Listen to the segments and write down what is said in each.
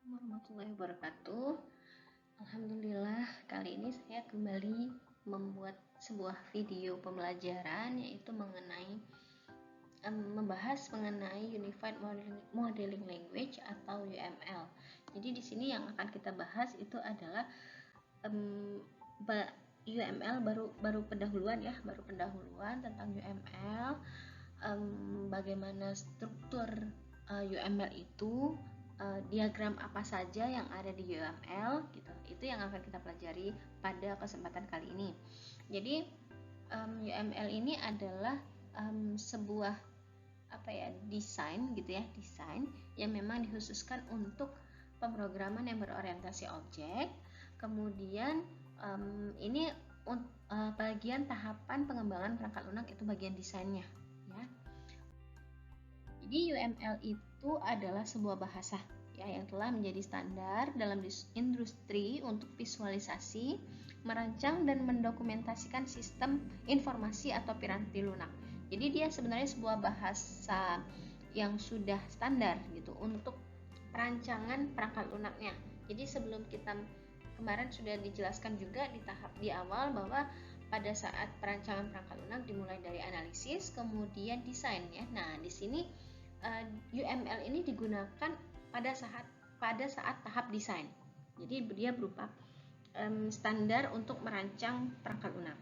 Warahmatullahi wabarakatuh. Alhamdulillah, kali ini saya kembali membuat sebuah video pembelajaran yaitu membahas mengenai Unified Modeling Language atau UML. Jadi di sini yang akan kita bahas itu adalah UML baru pendahuluan tentang UML, bagaimana struktur UML itu, diagram apa saja yang ada di UML gitu. Itu yang akan kita pelajari pada kesempatan kali ini. Jadi UML ini adalah sebuah desain gitu ya, desain yang memang dikhususkan untuk pemrograman yang berorientasi objek. Kemudian ini bagian tahapan pengembangan perangkat lunak itu bagian desainnya ya. Jadi UML itu adalah sebuah bahasa ya yang telah menjadi standar dalam industri untuk visualisasi, merancang dan mendokumentasikan sistem informasi atau piranti lunak. Jadi dia sebenarnya sebuah bahasa yang sudah standar gitu untuk perancangan perangkat lunaknya. Jadi sebelum kita kemarin sudah dijelaskan juga di awal bahwa pada saat perancangan perangkat lunak dimulai dari analisis, kemudian desain ya. Nah, di sini UML ini digunakan pada saat tahap desain. Jadi dia berupa standar untuk merancang perangkat lunak.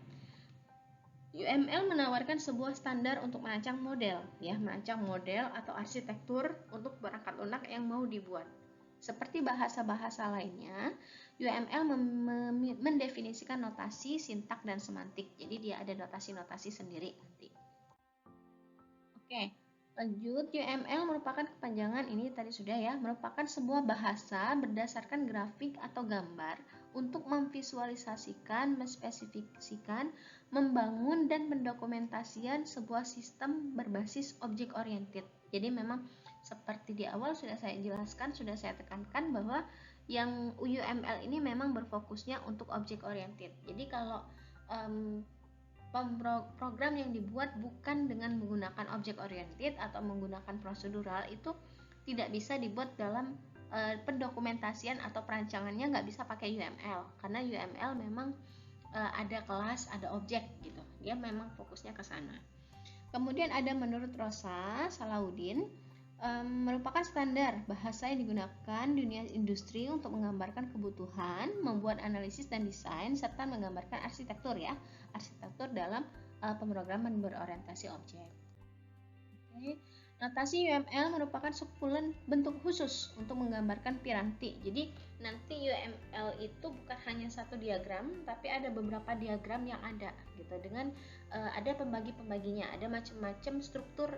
UML menawarkan sebuah standar untuk merancang model atau arsitektur untuk perangkat lunak yang mau dibuat. Seperti bahasa-bahasa lainnya, UML mendefinisikan notasi, sintak, dan semantik. Jadi dia ada notasi-notasi sendiri nanti. Oke, lanjut. UML merupakan kepanjangan, ini tadi sudah ya, merupakan sebuah bahasa berdasarkan grafik atau gambar untuk memvisualisasikan, menspesifikasikan, membangun, dan mendokumentasikan sebuah sistem berbasis objek oriented. Jadi memang seperti di awal sudah saya jelaskan, sudah saya tekankan bahwa yang UML ini memang berfokusnya untuk objek oriented. Jadi kalau program yang dibuat bukan dengan menggunakan objek oriented atau menggunakan prosedural itu tidak bisa dibuat dalam pendokumentasian atau perancangannya, nggak bisa pakai UML karena UML memang ada kelas, ada objek gitu. Dia memang fokusnya ke sana. Kemudian ada menurut Rosa Salahuddin, merupakan standar bahasa yang digunakan dunia industri untuk menggambarkan kebutuhan, membuat analisis dan desain, serta menggambarkan arsitektur ya, arsitektur dalam pemrograman berorientasi objek. Oke. Notasi UML merupakan sekulen bentuk khusus untuk menggambarkan piranti. Jadi nanti UML itu bukan hanya satu diagram, tapi ada beberapa diagram yang ada gitu dengan ada pembagi-pembaginya, ada macam-macam struktur,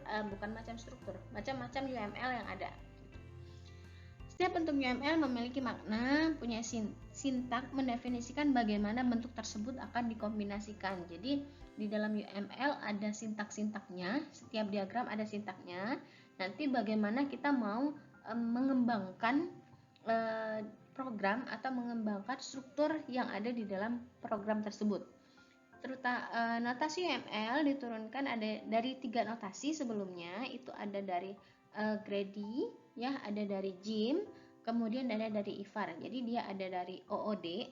macam-macam UML yang ada. Setiap bentuk UML memiliki makna, punya sintak, mendefinisikan bagaimana bentuk tersebut akan dikombinasikan. Jadi di dalam UML ada sintak-sintaknya, setiap diagram ada sintaknya. Nanti bagaimana kita mau mengembangkan program atau mengembangkan struktur yang ada di dalam program tersebut. Notasi UML diturunkan ada dari 3 notasi sebelumnya, itu ada dari Grady ya, ada dari Jim, kemudian ada dari IFAR. Jadi dia ada dari OOD,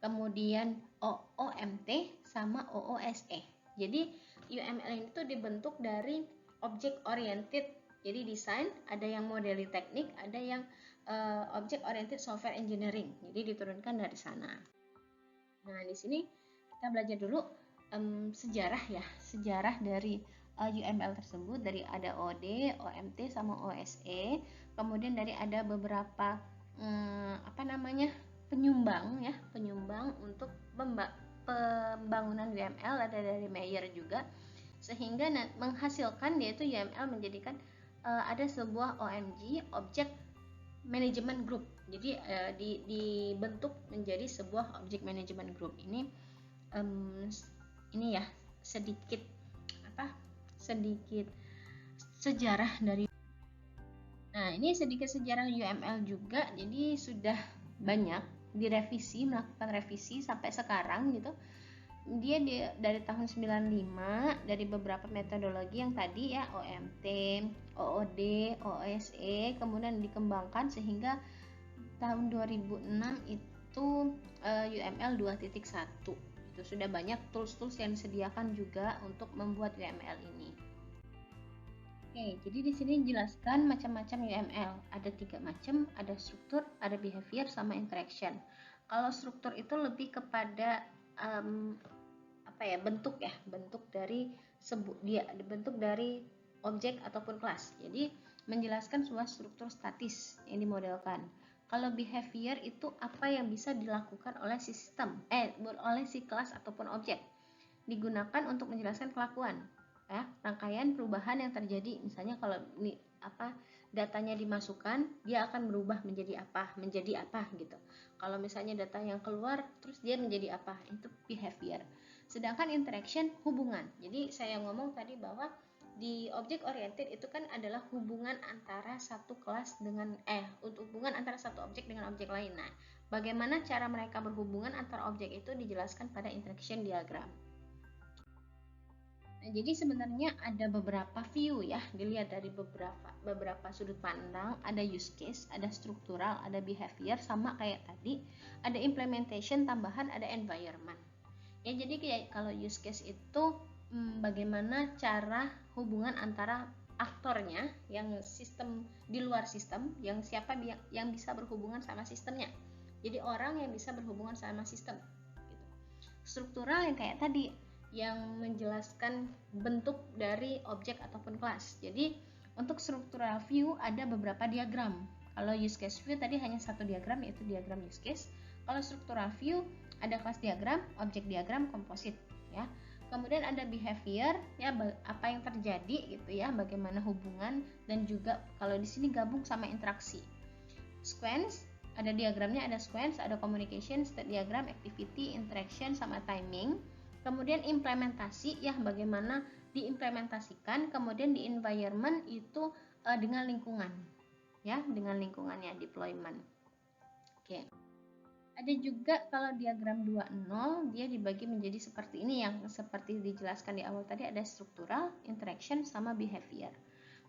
kemudian OMT sama OOSE. Jadi UML itu dibentuk dari object oriented. Jadi desain, ada yang modeling teknik, ada yang object oriented software engineering. Jadi diturunkan dari sana. Nah, di sini kita belajar dulu sejarah dari UML tersebut, dari ada OD, OMT sama OSE. Kemudian dari ada beberapa penyumbang untuk pembangunan UML, ada dari Mayer juga, sehingga menghasilkan yaitu UML menjadikan ada sebuah OMG, Object Management Group. Jadi dibentuk menjadi sebuah Object Management Group. Ini ya sedikit sejarah dari. Nah, ini sedikit sejarah UML juga. Jadi sudah banyak melakukan revisi sampai sekarang gitu. Dia dari tahun 95 dari beberapa metodologi yang tadi ya, OMT, OOD, OSE, kemudian dikembangkan sehingga tahun 2006 itu UML 2.1 itu sudah banyak tools-tools yang disediakan juga untuk membuat UML ini. Oke, jadi di sini dijelaskan macam-macam UML. Ada 3 macam, ada struktur, ada behavior, sama interaction. Kalau struktur itu lebih kepada bentuk dari objek ataupun kelas. Jadi menjelaskan sebuah struktur statis yang dimodelkan. Kalau behavior itu apa yang bisa dilakukan oleh sistem, oleh si kelas ataupun objek. Digunakan untuk menjelaskan kelakuan. Ya, rangkaian perubahan yang terjadi, misalnya kalau datanya dimasukkan, dia akan berubah menjadi apa gitu. Kalau misalnya data yang keluar terus dia menjadi apa, itu behavior. Sedangkan interaction hubungan. Jadi saya ngomong tadi bahwa di object oriented itu kan adalah hubungan antara satu kelas dengan hubungan antara satu objek dengan objek lain. Nah, bagaimana cara mereka berhubungan antara objek itu dijelaskan pada interaction diagram. Nah, jadi sebenarnya ada beberapa view ya, dilihat dari beberapa sudut pandang. Ada use case, ada struktural, ada behavior, sama kayak tadi. Ada implementation tambahan, ada environment. Ya, jadi kayak kalau use case itu bagaimana cara hubungan antara aktornya yang sistem di luar sistem, yang siapa yang bisa berhubungan sama sistemnya. Jadi orang yang bisa berhubungan sama sistem. Gitu. Struktural yang kayak tadi, yang menjelaskan bentuk dari objek ataupun kelas. Jadi untuk structural view ada beberapa diagram. Kalau use case view tadi hanya satu diagram, yaitu diagram use case. Kalau structural view ada kelas diagram, objek diagram, komposit ya. Kemudian ada behavior ya, apa yang terjadi gitu ya, bagaimana hubungan, dan juga kalau di sini gabung sama interaksi. Sequence ada diagramnya, ada sequence, ada communication, state diagram, activity, interaction, sama timing. Kemudian implementasi ya, bagaimana diimplementasikan. Kemudian di environment itu dengan lingkungan ya, dengan lingkungannya, deployment. Oke. Ada juga kalau diagram 2.0 dia dibagi menjadi seperti ini, yang seperti dijelaskan di awal tadi, ada struktural, interaction, sama behavior.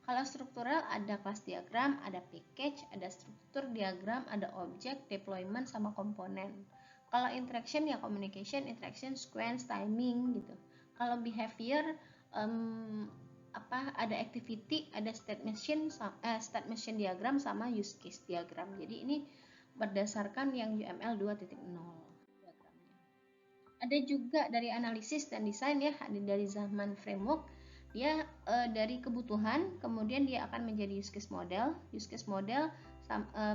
Kalau struktural ada kelas diagram, ada package, ada struktur diagram, ada objek, deployment, sama komponen. Kalau interaction ya communication, interaction, sequence, timing gitu. Kalau behavior ada activity, ada state machine diagram, sama use case diagram. Jadi ini berdasarkan yang UML 2.0 diagramnya. Ada juga dari analisis dan desain ya, ada dari Zaman framework. Dia dari kebutuhan, kemudian dia akan menjadi use case model. Use case model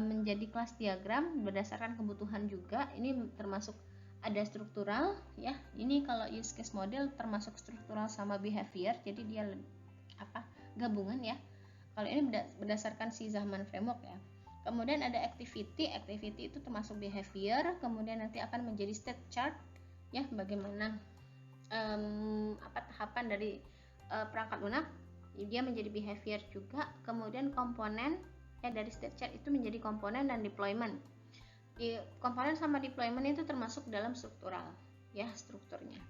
menjadi kelas diagram berdasarkan kebutuhan juga. Ini termasuk ada struktural ya. Ini kalau use case model termasuk struktural sama behavior, jadi dia gabungan ya. Kalau ini berdasarkan si Zaman framework ya. Kemudian ada activity itu termasuk behavior. Kemudian nanti akan menjadi state chart ya, bagaimana tahapan dari perangkat lunak, dia menjadi behavior juga. Kemudian komponen ya, dari state chart itu menjadi komponen dan deployment. Di komponen sama deployment itu termasuk dalam struktural ya, strukturnya.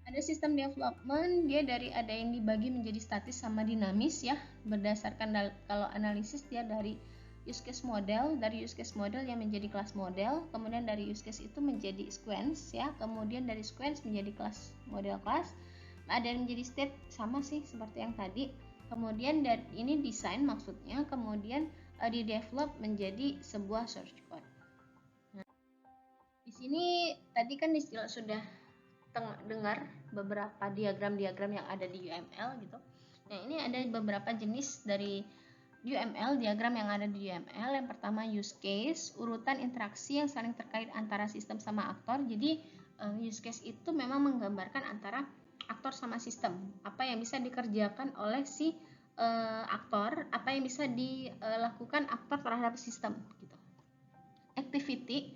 Ada sistem development, dia ada yang dibagi menjadi statis sama dinamis ya, berdasarkan kalau analisis dia dari use case model, yang menjadi kelas model, kemudian dari use case itu menjadi sequence ya, kemudian dari sequence menjadi kelas model kelas. Ada yang menjadi state sama sih seperti yang tadi. Kemudian ini desain maksudnya, kemudian di develop menjadi sebuah source code. Nah, di sini tadi kan sudah dengar beberapa diagram-diagram yang ada di UML gitu. Nah, ini ada beberapa jenis dari UML, diagram yang ada di UML. Yang pertama use case, urutan interaksi yang saling terkait antara sistem sama aktor. Jadi use case itu memang menggambarkan antara aktor sama sistem, apa yang bisa dikerjakan oleh si aktor, apa yang bisa dilakukan aktor terhadap sistem gitu. Activity,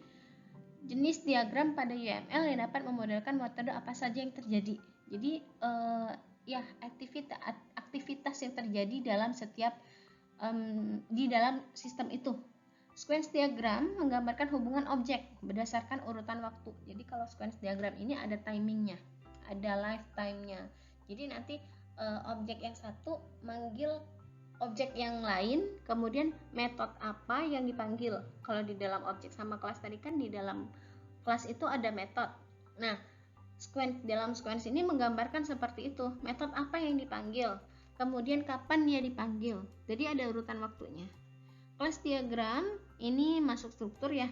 jenis diagram pada UML yang dapat memodelkan metode apa saja yang terjadi. Jadi ya, aktivitas yang terjadi dalam setiap di dalam sistem itu. Sequence diagram menggambarkan hubungan objek berdasarkan urutan waktu. Jadi kalau sequence diagram ini ada timingnya, ada lifetime-nya. Jadi nanti objek yang satu manggil objek yang lain, kemudian metode apa yang dipanggil. Kalau di dalam objek sama kelas tadi kan di dalam kelas itu ada metode. Nah, dalam sequence ini menggambarkan seperti itu, metode apa yang dipanggil, kemudian kapan dia dipanggil. Jadi ada urutan waktunya. Kelas diagram ini masuk struktur ya.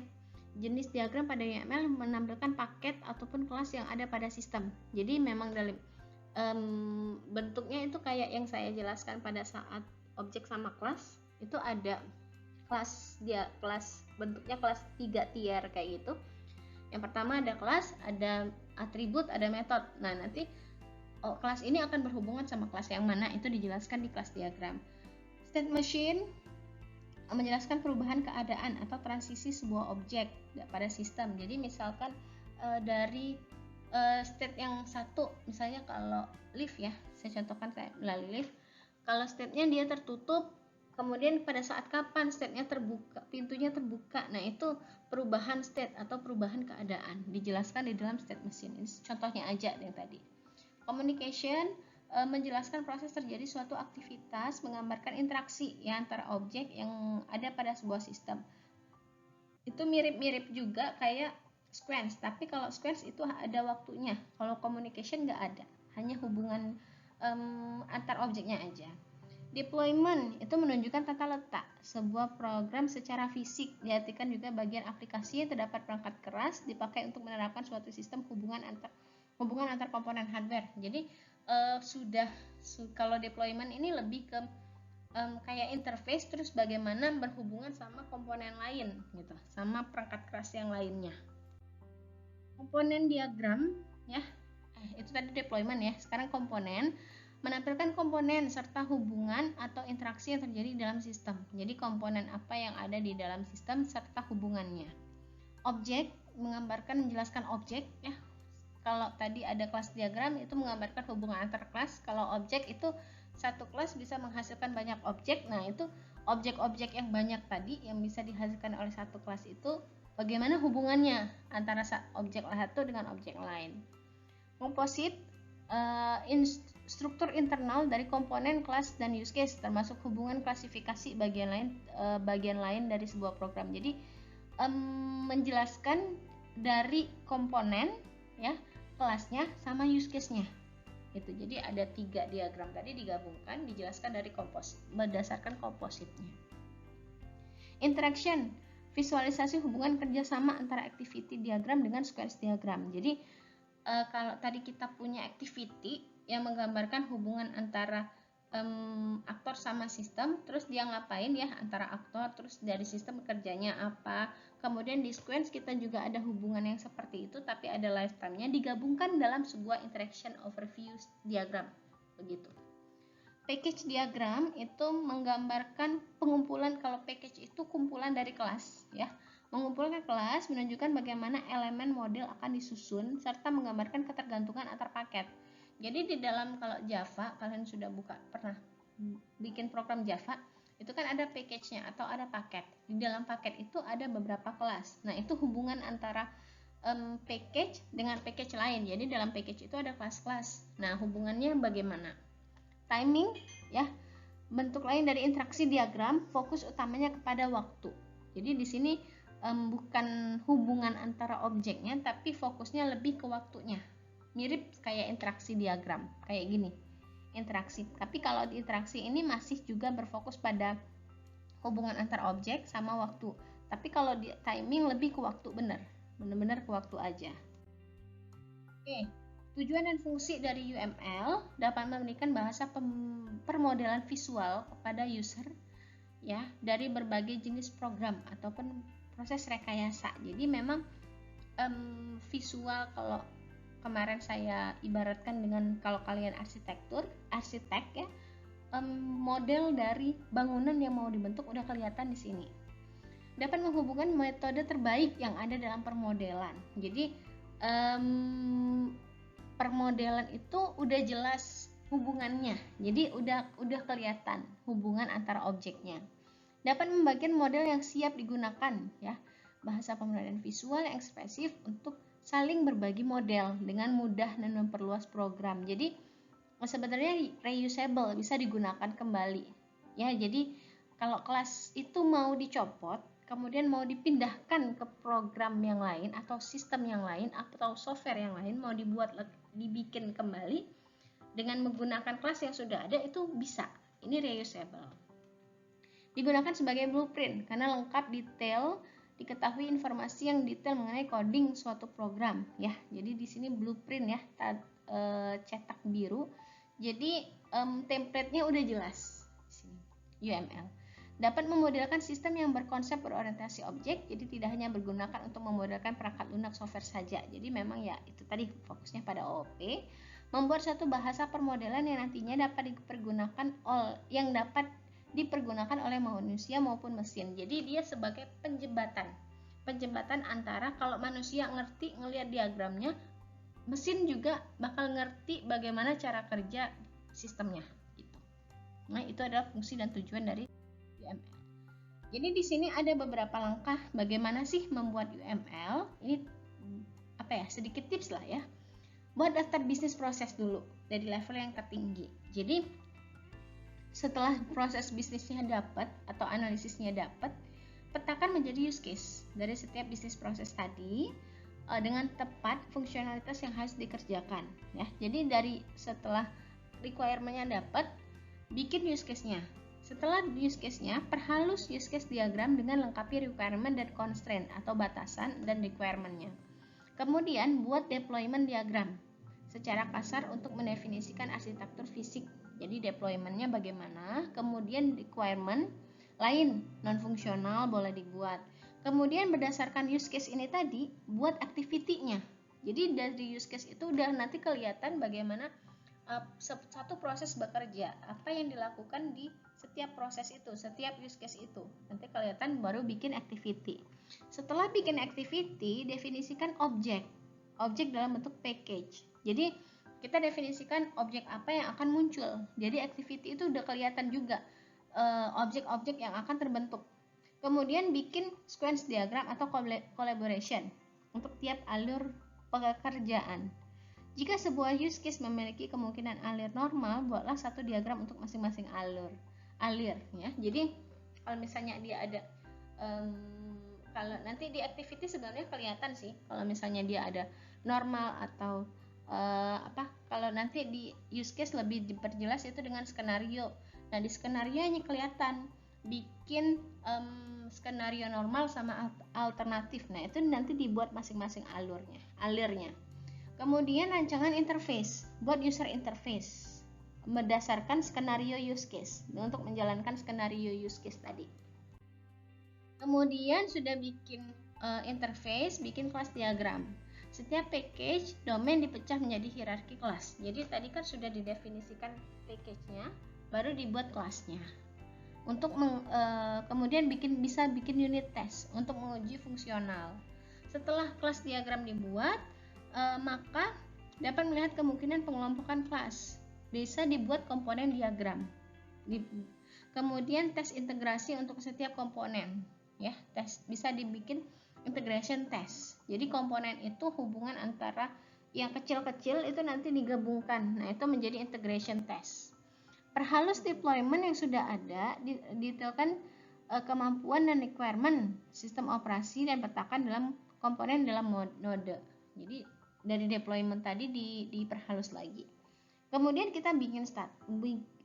Jenis diagram pada YAML menampilkan paket ataupun kelas yang ada pada sistem. Jadi memang dalam bentuknya itu kayak yang saya jelaskan pada saat objek sama kelas, itu ada kelas bentuknya kelas 3 tier kayak gitu. Yang pertama ada kelas, ada atribut, ada metode. Nah, nanti kelas ini akan berhubungan sama kelas yang mana, itu dijelaskan di kelas diagram. State machine menjelaskan perubahan keadaan atau transisi sebuah objek pada sistem. Jadi misalkan dari state yang satu, misalnya kalau lift ya, saya contohkan saya melalui lift. Kalau state-nya dia tertutup, kemudian pada saat kapan state-nya terbuka, pintunya terbuka, nah itu perubahan state atau perubahan keadaan, dijelaskan di dalam state machine. Ini contohnya aja yang tadi. Communication menjelaskan proses terjadi suatu aktivitas, menggambarkan interaksi ya antara objek yang ada pada sebuah sistem. Itu mirip-mirip juga kayak sequence, tapi kalau sequence itu ada waktunya, kalau communication nggak ada, hanya hubungan antar objeknya aja. Deployment itu menunjukkan tata letak sebuah program secara fisik, diartikan juga bagian aplikasi yang terdapat perangkat keras dipakai untuk menerapkan suatu sistem hubungan antar komponen hardware. Jadi kalau deployment ini lebih ke kayak interface, terus bagaimana berhubungan sama komponen lain gitu, sama perangkat keras yang lainnya. Komponen diagram ya, itu tadi deployment ya. Sekarang komponen menampilkan komponen serta hubungan atau interaksi yang terjadi dalam sistem. Jadi komponen apa yang ada di dalam sistem serta hubungannya. Objek menggambarkan, menjelaskan objek ya. Kalau tadi ada kelas diagram itu menggambarkan hubungan antar kelas. Kalau objek itu satu kelas bisa menghasilkan banyak objek. Nah, itu objek-objek yang banyak tadi yang bisa dihasilkan oleh satu kelas itu bagaimana hubungannya antara objek satu dengan objek lain. Komposit struktur internal dari komponen, kelas, dan use case, termasuk hubungan klasifikasi bagian lain dari sebuah program. Jadi menjelaskan dari komponen ya, kelasnya sama use case-nya. Gitu. Jadi ada 3 diagram tadi digabungkan, dijelaskan dari berdasarkan kompositnya. Interaction, visualisasi hubungan kerjasama antara activity diagram dengan sequence diagram. Jadi kalau tadi kita punya activity yang menggambarkan hubungan antara aktor sama sistem, terus dia ngapain ya antara aktor, terus dari sistem kerjanya apa. Kemudian di sequence kita juga ada hubungan yang seperti itu, tapi ada lifetime-nya, digabungkan dalam sebuah interaction overview diagram begitu. Package diagram itu menggambarkan pengumpulan, kalau package itu kumpulan dari kelas ya. Mengumpulkan kelas menunjukkan bagaimana elemen model akan disusun serta menggambarkan ketergantungan antar paket. Jadi di dalam, kalau Java, kalian sudah pernah bikin program Java, itu kan ada package-nya atau ada paket. Di dalam paket itu ada beberapa kelas. Nah, itu hubungan antara package dengan package lain. Jadi dalam package itu ada kelas-kelas. Nah, hubungannya bagaimana? Timing ya. Bentuk lain dari interaksi diagram, fokus utamanya kepada waktu. Jadi di sini bukan hubungan antara objeknya, tapi fokusnya lebih ke waktunya. Mirip kayak interaksi diagram, kayak gini, interaksi. Tapi kalau di interaksi ini masih juga berfokus pada hubungan antar objek sama waktu. Tapi kalau di timing lebih ke waktu, benar-benar ke waktu aja. Oke, tujuan dan fungsi dari UML dapat memberikan bahasa permodelan visual kepada user ya, dari berbagai jenis program ataupun proses rekayasa. Jadi memang visual, kalau kemarin saya ibaratkan dengan kalau kalian arsitek ya, model dari bangunan yang mau dibentuk udah kelihatan di sini. Dapat menghubungkan metode terbaik yang ada dalam permodelan. Jadi permodelan itu udah jelas hubungannya. Jadi udah kelihatan hubungan antara objeknya. Dapat membagikan model yang siap digunakan ya. Bahasa pemrograman visual yang ekspresif untuk saling berbagi model dengan mudah dan memperluas program. Jadi sebenarnya reusable, bisa digunakan kembali ya. Jadi kalau kelas itu mau dicopot, kemudian mau dipindahkan ke program yang lain atau sistem yang lain atau software yang lain, mau dibikin kembali dengan menggunakan kelas yang sudah ada, itu bisa. Ini reusable. Digunakan sebagai blueprint karena lengkap, detail, diketahui informasi yang detail mengenai coding suatu program, ya. Jadi di sini blueprint ya, cetak biru. Jadi template-nya udah jelas di sini. UML dapat memodelkan sistem yang berkonsep berorientasi objek, jadi tidak hanya bergunakan untuk memodelkan perangkat lunak software saja. Jadi memang ya itu tadi fokusnya pada OOP, membuat satu bahasa permodelan yang nantinya dapat dipergunakan oleh manusia maupun mesin. Jadi dia sebagai penjembatan antara kalau manusia ngerti ngelihat diagramnya, mesin juga bakal ngerti bagaimana cara kerja sistemnya gitu. Nah, itu adalah fungsi dan tujuan dari UML. Jadi di sini ada beberapa langkah bagaimana sih membuat UML. Ini sedikit tips lah ya. Buat daftar bisnis proses dulu dari level yang tertinggi. Jadi setelah proses bisnisnya dapat atau analisisnya dapat, petakan menjadi use case dari setiap bisnis proses tadi dengan tepat fungsionalitas yang harus dikerjakan ya. Jadi dari setelah requirement-nya dapat, bikin use case-nya. Setelah use case-nya, perhalus use case diagram dengan lengkapi requirement dan constraint atau batasan dan requirement-nya. Kemudian buat deployment diagram secara kasar untuk mendefinisikan arsitektur fisik. Jadi deployment-nya bagaimana, kemudian requirement lain non-fungsional boleh dibuat. Kemudian berdasarkan use case ini tadi, buat activity-nya. Jadi dari use case itu udah nanti kelihatan bagaimana satu proses bekerja, apa yang dilakukan di setiap proses itu, setiap use case itu. Nanti kelihatan baru bikin activity. Setelah bikin activity, definisikan objek dalam bentuk package. Jadi kita definisikan objek apa yang akan muncul. Jadi activity itu udah kelihatan juga objek-objek yang akan terbentuk. Kemudian bikin sequence diagram atau collaboration untuk tiap alur pekerjaan. Jika sebuah use case memiliki kemungkinan alir normal, buatlah satu diagram untuk masing-masing alir ya. Jadi kalau misalnya dia ada kalau nanti di activity sebenarnya kelihatan sih kalau misalnya dia ada normal atau kalau nanti di use case lebih diperjelas itu dengan skenario. Nah, di skenario-nya kelihatan bikin skenario normal sama alternatif. Nah, itu nanti dibuat masing-masing alirnya. Kemudian rancangan interface, buat user interface berdasarkan skenario use case untuk menjalankan skenario use case tadi. Kemudian sudah bikin interface, bikin kelas diagram. Setiap package domain dipecah menjadi hierarki kelas. Jadi tadi kan sudah didefinisikan package-nya, baru dibuat kelasnya. Untuk kemudian bisa bikin unit test untuk menguji fungsional. Setelah kelas diagram dibuat, maka dapat melihat kemungkinan pengelompokan kelas. Bisa dibuat komponen diagram. Kemudian tes integrasi untuk setiap komponen, ya. Bisa dibikin integration test. Jadi komponen itu hubungan antara yang kecil-kecil itu nanti digabungkan. Nah, itu menjadi integration test. Perhalus deployment yang sudah ada, detailkan kemampuan dan requirement sistem operasi dan petakan dalam komponen dalam node. Jadi dari deployment tadi diperhalus lagi. Kemudian kita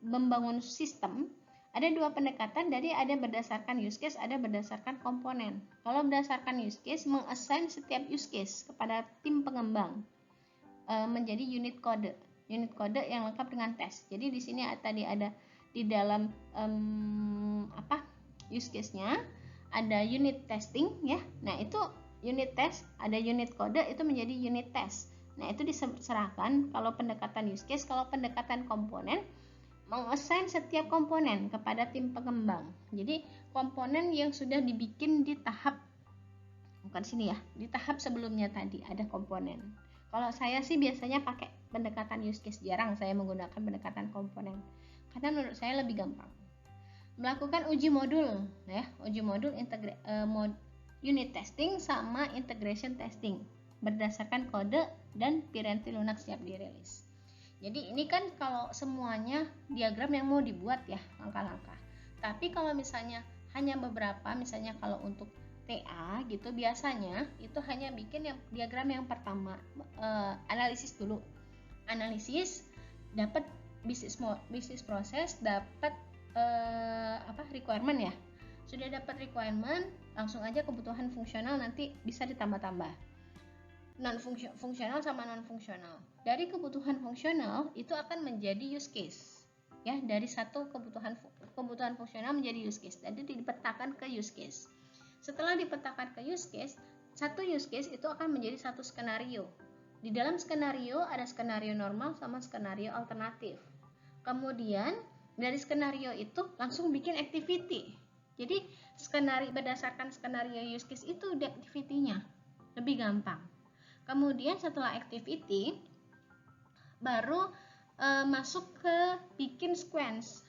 membangun sistem. Ada dua pendekatan, dari ada berdasarkan use case, ada berdasarkan komponen. Kalau berdasarkan use case, mengassign setiap use case kepada tim pengembang menjadi unit kode yang lengkap dengan tes. Jadi di sini tadi ada di dalam use case-nya ada unit testing ya. Nah, itu unit test, ada unit kode, itu menjadi unit test. Nah, itu diserahkan kalau pendekatan use case. Kalau pendekatan komponen, mengassign setiap komponen kepada tim pengembang. Jadi komponen yang sudah dibikin di tahap di tahap sebelumnya tadi ada komponen. Kalau saya sih biasanya pakai pendekatan use case, jarang saya menggunakan pendekatan komponen karena menurut saya lebih gampang. Melakukan uji modul ya, unit testing sama integration testing berdasarkan kode dan Piranti Lunak siap dirilis. Jadi ini kan kalau semuanya diagram yang mau dibuat ya, langkah-langkah. Tapi kalau misalnya hanya beberapa, misalnya kalau untuk TA gitu, biasanya itu hanya bikin yang diagram yang pertama, analisis dulu. Analisis, dapat bisnis proses, dapat requirement ya. Sudah dapat requirement, langsung aja kebutuhan fungsional, nanti bisa ditambah-tambah. Non fungsional sama non fungsional. Dari kebutuhan fungsional itu akan menjadi use case. Ya, dari satu kebutuhan fungsional menjadi use case. Jadi dipetakan ke use case. Setelah dipetakan ke use case, satu use case itu akan menjadi satu skenario. Di dalam skenario ada skenario normal sama skenario alternatif. Kemudian dari skenario itu langsung bikin activity. Jadi berdasarkan skenario use case itu activity-nya lebih gampang. Kemudian setelah activity baru masuk ke bikin sequence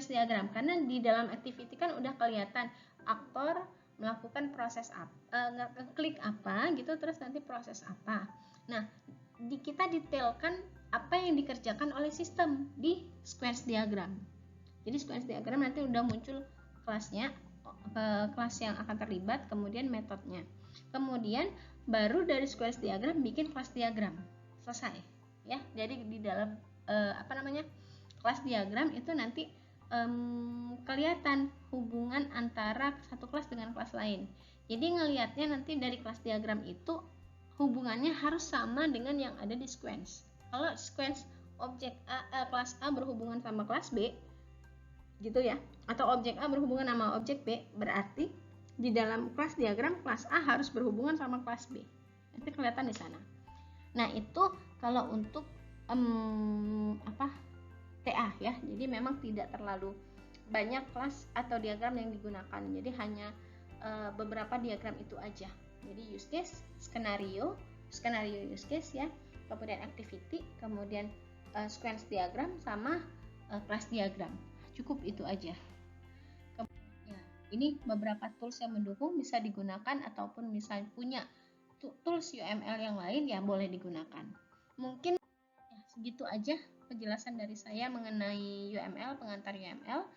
diagram, karena di dalam activity kan udah kelihatan aktor melakukan proses klik apa gitu, terus nanti proses apa. Nah, kita detailkan apa yang dikerjakan oleh sistem di sequence diagram. Jadi sequence diagram nanti udah muncul kelasnya, kelas yang akan terlibat, kemudian metodenya. Kemudian baru dari sequence diagram bikin kelas diagram. Selesai ya. Jadi di dalam kelas diagram itu nanti kelihatan hubungan antara satu kelas dengan kelas lain. Jadi ngelihatnya nanti dari kelas diagram itu hubungannya harus sama dengan yang ada di sequence. Kalau sequence objek kelas A berhubungan sama kelas B gitu ya, atau objek A berhubungan sama objek B, berarti di dalam kelas diagram kelas A harus berhubungan sama kelas B. Nanti kelihatan di sana. Nah, itu kalau untuk TA ya. Jadi memang tidak terlalu banyak kelas atau diagram yang digunakan. Jadi hanya beberapa diagram itu aja. Jadi use case, skenario use case ya, kemudian activity, kemudian sequence diagram sama kelas diagram. Cukup itu aja. Ya, ini beberapa tools yang mendukung bisa digunakan, ataupun misalnya punya tools UML yang lain ya boleh digunakan. Mungkin ya, segitu aja penjelasan dari saya mengenai UML, pengantar UML.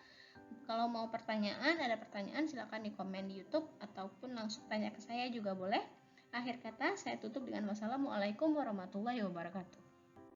Kalau mau ada pertanyaan silakan di komen di YouTube ataupun langsung tanya ke saya juga boleh. Akhir kata saya tutup dengan wassalamualaikum warahmatullahi wabarakatuh.